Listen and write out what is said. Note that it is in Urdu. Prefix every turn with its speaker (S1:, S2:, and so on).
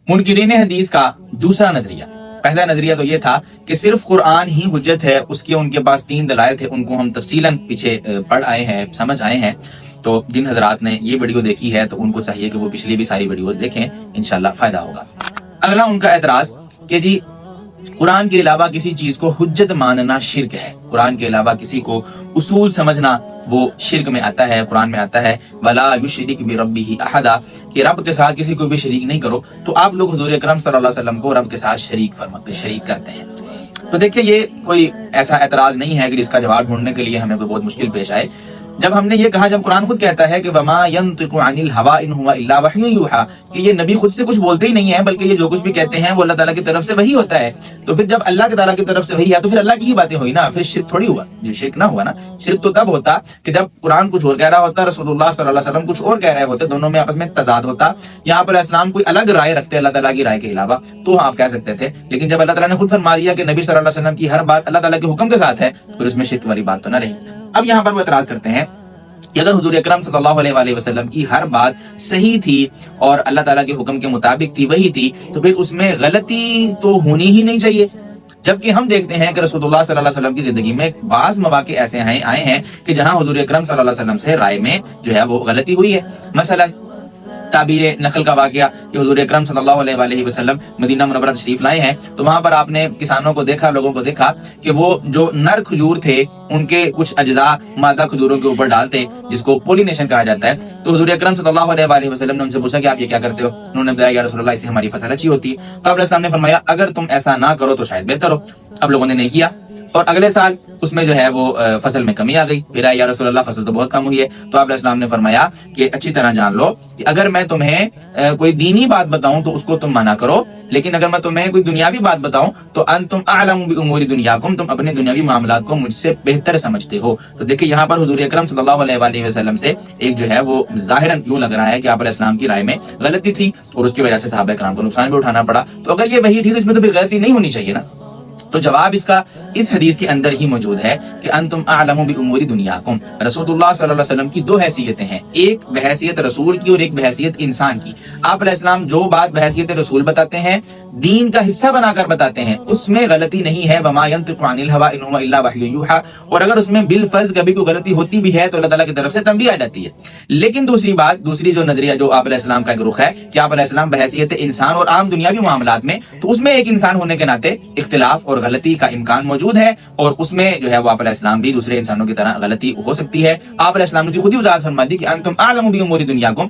S1: منکرین حدیث کا دوسرا نظریہ، پہلا نظریہ تو یہ تھا کہ صرف قرآن ہی حجت ہے، اس کے ان کے پاس 3 دلائل تھے، ان کو ہم تفصیلاً پیچھے پڑھ آئے ہیں، سمجھ آئے ہیں۔ تو جن حضرات نے یہ ویڈیو دیکھی ہے تو ان کو چاہیے کہ وہ پچھلی بھی ساری ویڈیوز دیکھیں، انشاءاللہ فائدہ ہوگا۔ اگلا ان کا اعتراض کہ جی قرآن کے علاوہ کسی چیز کو حجت ماننا شرک ہے، قرآن کے علاوہ کسی کو اصول سمجھنا وہ شرک میں آتا ہے، قرآن میں آتا ہے وَلَا يُشْرِكْ بِرَبِّهِ أَحَدًا، کہ رب کے ساتھ کسی کو بھی شریک نہیں کرو، تو آپ لوگ حضور اکرم صلی اللہ علیہ وسلم کو رب کے ساتھ شریک کرتے ہیں۔ تو دیکھیں یہ کوئی ایسا اعتراض نہیں ہے کہ جس کا جواب ڈھونڈنے کے لیے ہمیں کوئی بہت مشکل پیش آئے۔ جب ہم نے یہ کہا، جب قرآن خود کہتا ہے کہ وَمَا يَنطِقُ عَنِ الْهَوَىٰ إِنْ هُوَ إِلَّا وَحْيٌ يُوحَىٰ، کہ یہ نبی خود سے کچھ بولتے ہی نہیں ہیں بلکہ یہ جو کچھ بھی کہتے ہیں وہ اللہ تعالیٰ کی طرف سے وحی ہوتا ہے، تو پھر جب اللہ تعالیٰ کی طرف سے وحی ہے تو پھر اللہ کی ہی باتیں ہوئی نا، پھر شرک تھوڑی ہوا، یہ شرک نہ ہوا نا۔ شرک تو تب ہوتا کہ جب قرآن کچھ اور کہہ رہا ہوتا، رسول اللہ صلی اللہ علیہ وسلم کچھ اور کہہ رہے ہوتے، دونوں میں آپس میں تضاد ہوتا، یہاں پر اسلام کوئی الگ رائے رکھتے اللہ تعالیٰ کی رائے کے علاوہ، تو آپ کہہ سکتے تھے۔ لیکن جب اللہ تعالیٰ نے خود فرما دیا کہ نبی صلی اللہ علیہ وسلم کی ہر بات اللہ تعالیٰ کے حکم کے ساتھ ہے، پھر اس میں شرک والی بات تو نہ رہی۔ اب یہاں پر وہ اعتراض کرتے ہیں کہ اگر حضور اکرم صلی اللہ علیہ وآلہ وسلم کی ہر بات صحیح تھی اور اللہ تعالیٰ کے حکم کے مطابق تھی، وہی تھی، تو پھر اس میں غلطی تو ہونی ہی نہیں چاہیے۔ جبکہ ہم دیکھتے ہیں کہ رسول اللہ صلی اللہ علیہ وسلم کی زندگی میں بعض مواقع ایسے آئے ہیں کہ جہاں حضور اکرم صلی اللہ علیہ وسلم سے رائے میں جو ہے وہ غلطی ہوئی ہے۔ مثلا تعبیر نخل کا واقعہ کہ حضور اکرم صلی اللہ علیہ وآلہ وسلم مدینہ منورہ تشریف لائے ہیں، تو وہاں پر آپ نے کسانوں کو دیکھا، لوگوں کو دیکھا کہ وہ جو نر کھجور تھے ان کے کچھ اجزاء مادہ کھجوروں کے اوپر ڈالتے، جس کو پولینیشن کہا جاتا ہے۔ تو حضور اکرم صلی اللہ علیہ وآلہ وسلم نے ان سے پوچھا کہ آپ یہ کیا کرتے ہو؟ انہوں نے بتایا یا رسول اللہ اس سے ہماری فصل اچھی ہوتی ہے۔ تو آپ علیہ السلام نے فرمایا اگر تم ایسا نہ کرو تو شاید بہتر ہو۔ اب لوگوں نے نہیں کیا اور اگلے سال اس میں جو ہے وہ فصل میں کمی آ گئی، پھر یا رسول اللہ فصل تو بہت کم ہوئی ہے۔ تو آپ علیہ السلام نے فرمایا کہ اچھی طرح جان لو کہ اگر میں تمہیں کوئی دینی بات بتاؤں تو اس کو تم مانا کرو، لیکن اگر میں تمہیں کوئی دنیاوی بات بتاؤں تو انتم اعلم بامور دنیاکم، تم اپنے دنیاوی معاملات کو مجھ سے بہتر سمجھتے ہو۔ تو دیکھیں یہاں پر حضور اکرم صلی اللہ علیہ وآلہ وسلم سے ایک جو ہے وہ ظاہراً یوں لگ رہا ہے کہ آپ علیہ السلام کی رائے میں غلطی تھی اور اس کی وجہ سے صحابہ کرام کو نقصان بھی اٹھانا پڑا۔ تو اگر یہ وہی تھی تو اس میں تو پھر غلطی نہیں ہونی چاہیے نا۔ تو جواب اس کا اس حدیث کے اندر ہی موجود ہے کہ انتم اعلم بامور دنیاکم۔ رسول اللہ صلی اللہ علیہ وسلم کی 2 حیثیتیں ہیں، ایک بحیثیت رسول کی اور ایک بحیثیت انسان کی۔ آپ علیہ السلام جو بات بحیثیت رسول بتاتے ہیں، دین کا حصہ بنا کر بتاتے ہیں، اس میں غلطی نہیں ہے، وما ينطق عن الهوى ان هو الا وحی یوحى، اور اگر اس میں بالفرض کبھی کوئی غلطی ہوتی بھی ہے تو اللہ تعالیٰ کی طرف سے تنبیہ آ جاتی ہے۔ لیکن دوسری جو نظریہ جو آپ علیہ السلام کا ایک رخ ہے کہ آپ علیہ السلام بحیثیت انسان اور عام دنیاوی معاملات میں، تو اس میں ایک انسان ہونے کے ناطے اختلاف اور غلطی کا امکان موجود ہے، اور اس میں جو ہے وہ آپ علیہ السلام بھی دوسرے انسانوں کی طرح غلطی ہو سکتی ہے۔ آپ علیہ السلام نے خود ہی وضاحت فرما دی کہ انتم اعلم بامور دنیاکم۔